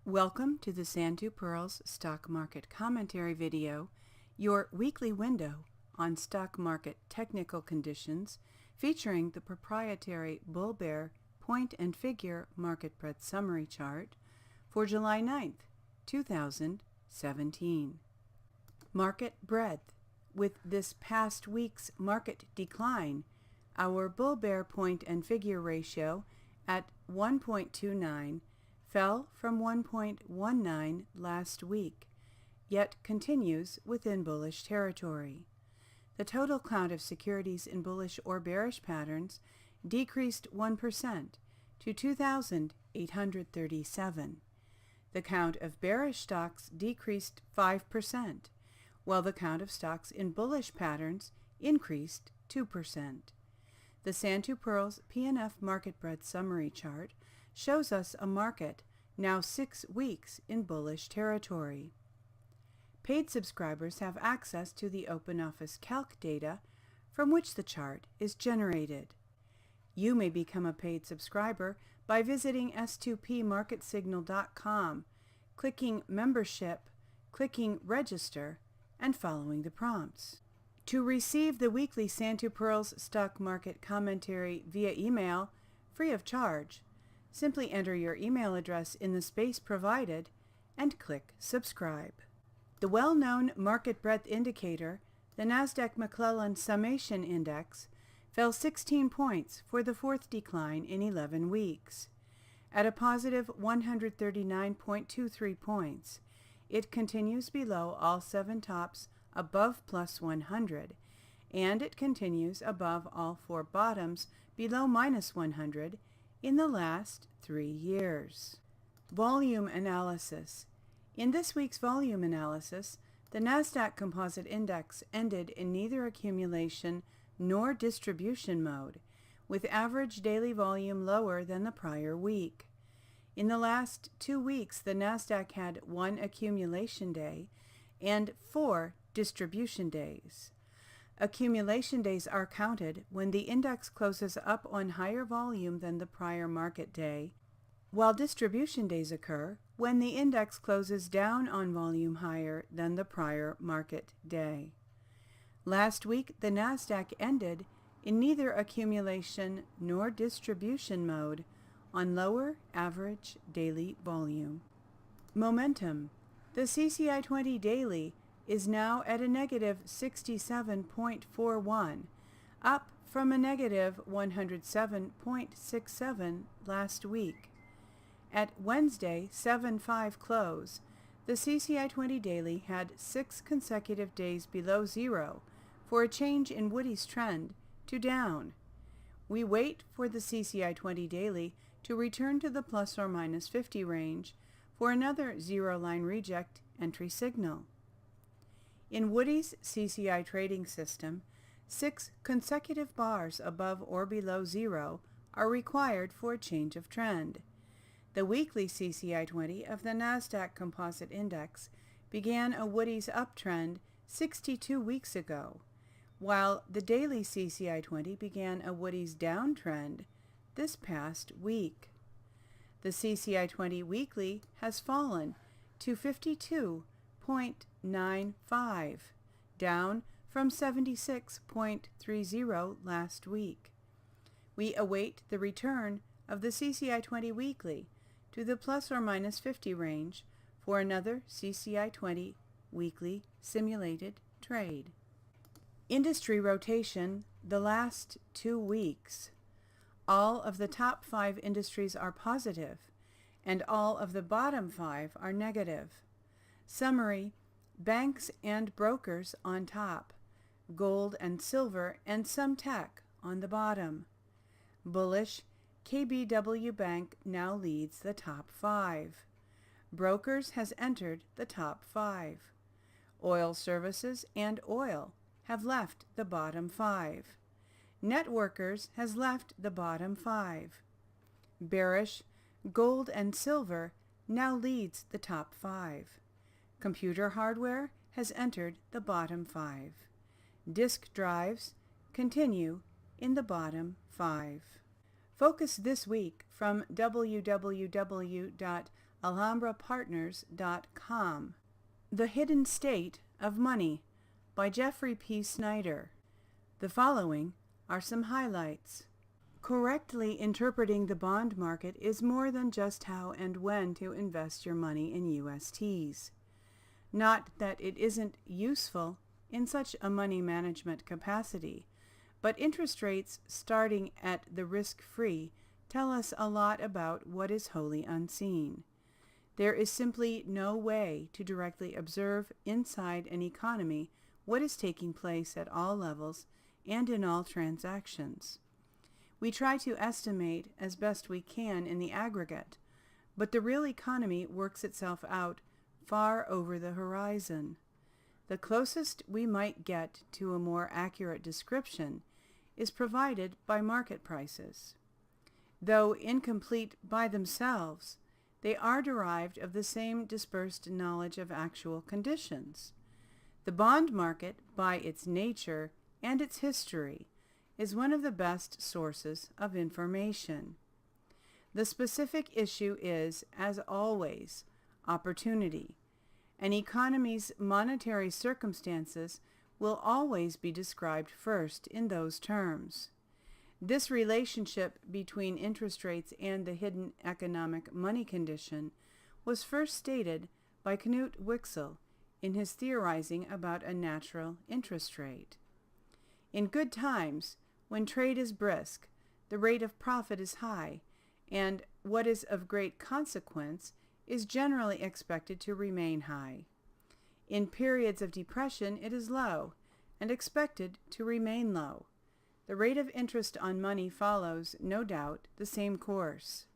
Welcome to the Pirls Stock Market Commentary video, your weekly window on stock market technical conditions, featuring the proprietary bull-bear point and figure market breadth summary chart for July 9th, 2017. Market breadth. With this past week's market decline, our bull-bear point and figure ratio at 1.29 fell from 1.19 last week, yet continues within bullish territory. The total count of securities in bullish or bearish patterns decreased 1% to 2,837. The count of bearish stocks decreased 5%, while the count of stocks in bullish patterns increased 2%. The Pirls P&F Market Breadth Summary Chart shows us a market now 6 weeks in bullish territory. Paid subscribers have access to the Open Office Calc data from which the chart is generated. You may become a paid subscriber by visiting s2pmarketsignal.com, clicking Membership, clicking Register, and following the prompts. To receive the weekly Pirls Stock Market Commentary via email, free of charge, simply enter your email address in the space provided and click Subscribe. The well-known market breadth indicator, the Nasdaq McClellan Summation Index, fell 16 points for the fourth decline in 11 weeks. At a positive 139.23 points, it continues below all 7 tops above plus 100, and it continues above all 4 bottoms below minus 100 in the last 3 years. Volume analysis. In this week's volume analysis, the Nasdaq Composite Index ended in neither accumulation nor distribution mode, with average daily volume lower than the prior week. In the last 2 weeks, the Nasdaq had 1 accumulation day and 4 distribution days. Accumulation days are counted when the index closes up on higher volume than the prior market day, while distribution days occur when the index closes down on volume higher than the prior market day. Last week, the Nasdaq ended in neither accumulation nor distribution mode on lower average daily volume. Momentum. The CCI 20 daily is now at a negative 67.41, up from a negative 107.67 last week. At Wednesday 7/5 close, the CCI 20 daily had 6 consecutive days below zero for a change in Woody's trend to down. We wait for the CCI 20 daily to return to the plus or minus 50 range for another zero-line reject entry signal. In Woody's CCI trading system, 6 consecutive bars above or below zero are required for a change of trend. The weekly CCI 20 of the Nasdaq Composite Index began a Woody's uptrend 62 weeks ago, while the daily CCI 20 began a Woody's downtrend this past week. The CCI 20 weekly has fallen to 52.95, down from 76.30 last week. We await the return of the CCI 20 weekly to the plus or minus 50 range for another CCI 20 weekly simulated trade. Industry rotation the last 2 weeks. All of the top 5 industries are positive, and all of the bottom 5 are negative. Summary: banks and brokers on top, gold and silver and some tech on the bottom. Bullish: KBW Bank now leads the top 5. Brokers has entered the top 5. Oil services and oil have left the bottom 5. Networkers has left the bottom 5. Bearish: gold and silver now leads the top 5. Computer hardware has entered the bottom 5. Disk drives continue in the bottom 5. Focus this week from www.livetrade.com alhambrapartners.com. The Hidden State of Money by Jeffrey P. Snyder. The following are some highlights. Correctly interpreting the bond market is more than just how and when to invest your money in USTs. Not that it isn't useful in such a money management capacity, but interest rates starting at the risk-free tell us a lot about what is wholly unseen. There is simply no way to directly observe inside an economy what is taking place at all levels and in all transactions. We try to estimate as best we can in the aggregate, but the real economy works itself out far over the horizon. The closest we might get to a more accurate description is provided by market prices. Though incomplete by themselves, they are derived of the same dispersed knowledge of actual conditions. The bond market, by its nature and its history, is one of the best sources of information. The specific issue is, as always, opportunity. An economy's monetary circumstances will always be described first in those terms. This relationship between interest rates and the hidden economic money condition was first stated by Knut Wicksell in his theorizing about a natural interest rate. In good times, when trade is brisk, the rate of profit is high, and what is of great consequence is generally expected to remain high. In periods of depression, it is low, and expected to remain low. The rate of interest on money follows, no doubt, the same course.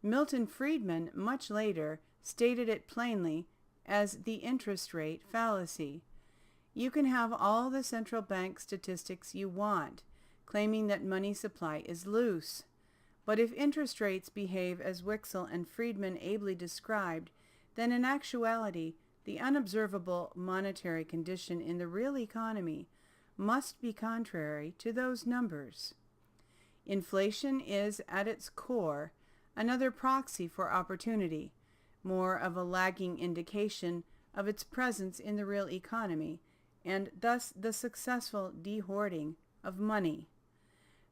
Milton Friedman, much later, stated it plainly as the interest rate fallacy. You can have all the central bank statistics you want, claiming that money supply is loose. But if interest rates behave as Wicksell and Friedman ably described, then in actuality, the unobservable monetary condition in the real economy must be contrary to those numbers. Inflation is, at its core, another proxy for opportunity, more of a lagging indication of its presence in the real economy, and thus the successful dehoarding of money.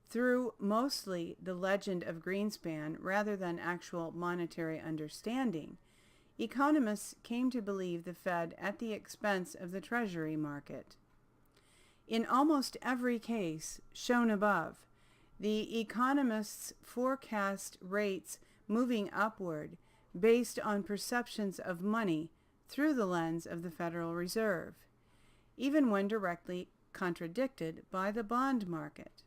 Through mostly the legend of Greenspan rather than actual monetary understanding, economists came to believe the Fed at the expense of the Treasury market. In almost every case shown above, the economists forecast rates moving upward based on perceptions of money through the lens of the Federal Reserve, even when directly contradicted by the bond market.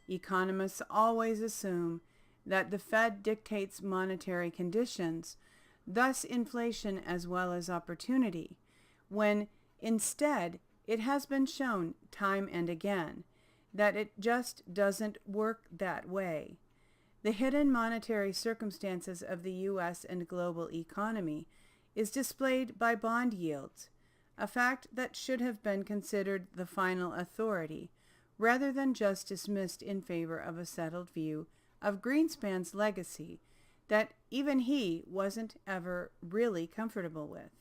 Economists always assume that the Fed dictates monetary conditions, thus inflation as well as opportunity, when instead it has been shown time and again that it just doesn't work that way. The hidden monetary circumstances of the U.S. and global economy is displayed by bond yields, a fact that should have been considered the final authority, rather than just dismissed in favor of a settled view of Greenspan's legacy that even he wasn't ever really comfortable with.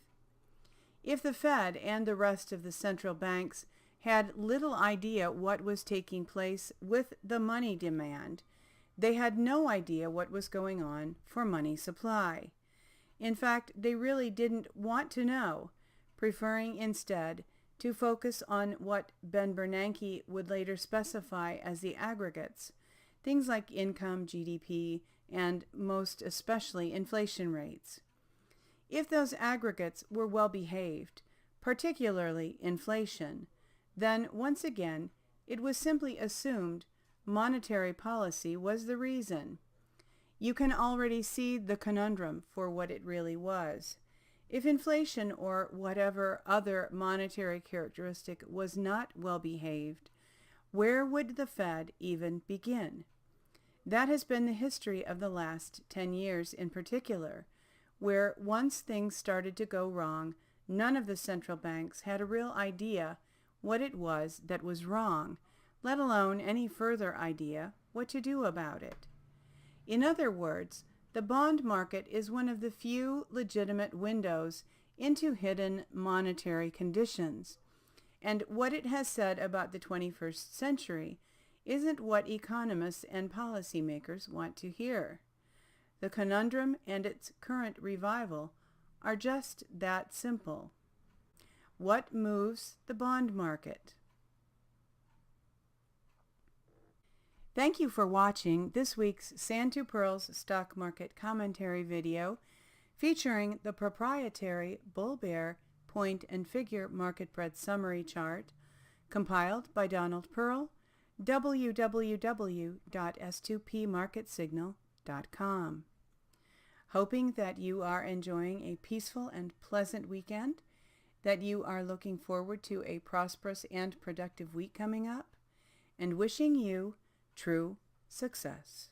If the Fed and the rest of the central banks had little idea what was taking place with the money demand, they had no idea what was going on for money supply. In fact, they really didn't want to know, preferring instead to focus on what Ben Bernanke would later specify as the aggregates, things like income, GDP, and most especially inflation rates. If those aggregates were well behaved, particularly inflation, then once again it was simply assumed monetary policy was the reason. You can already see the conundrum for what it really was. If inflation or whatever other monetary characteristic was not well behaved, where would the Fed even begin? That has been the history of the last 10 years in particular, where once things started to go wrong, none of the central banks had a real idea what it was that was wrong, let alone any further idea what to do about it. In other words, The bond market is one of the few legitimate windows into hidden monetary conditions, and what it has said about the 21st century isn't what economists and policymakers want to hear. The conundrum and its current revival are just that simple. What moves the bond market? Thank you for watching this week's Sand to Pearls Stock Market Commentary video featuring the proprietary Bull-Bear Point and Figure Market Breadth Summary Chart compiled by Donald Pearl, www.s2pmarketsignal.com. Hoping that you are enjoying a peaceful and pleasant weekend, that you are looking forward to a prosperous and productive week coming up, and wishing you true success.